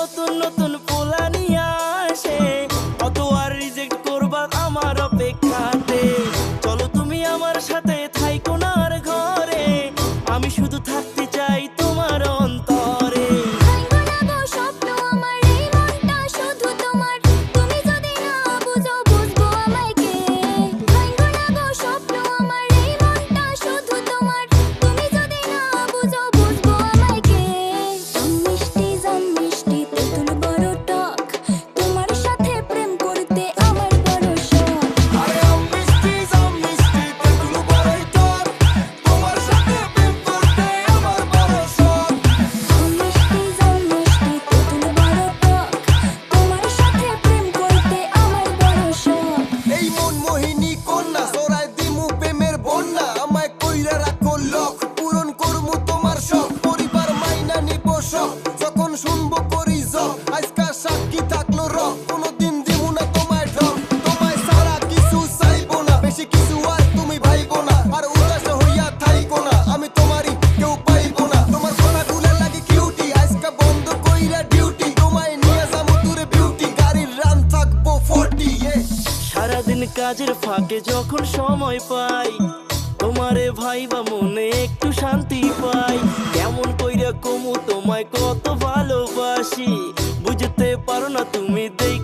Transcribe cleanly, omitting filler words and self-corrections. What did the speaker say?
নতুন নতুন পোলা নিয়ে আসে, কত আর রিজেক্ট করবা আমার অপেক্ষাতে। চলো তুমি আমার সাথে থাইকো না আর ঘরে, আমি শুধু থাকতে চাই তোমার অন্তরে। যখন শুনবো করি আজকা সাক্ষী থাকলো রক, কোনদিন দিব না তোমায় ঢক। তোমায় সারা কিছু চাইবো না, বেশি কিছু আর তুমি ভাইবো না, আর উদাস হইয়া থাইকো না, আমি তোমারই কেউ পাইবো না। তোমার কথাগুলা লাগে কিউটি, আজকা বন্ধ কইরা ডিউটি, তোমায় নিয়ে যাবো দূরে বিউটি, গাড়ির রান থাকবো 40। সারাদিন কাজের ফাঁকে যখন সময় পাই, তোমারে ভাইবা মনে একটু শান্তি পাই। কেমন কইরা কমু তোমায় কত ভালোবাসি, বুঝতে পারো না তুমি দেখ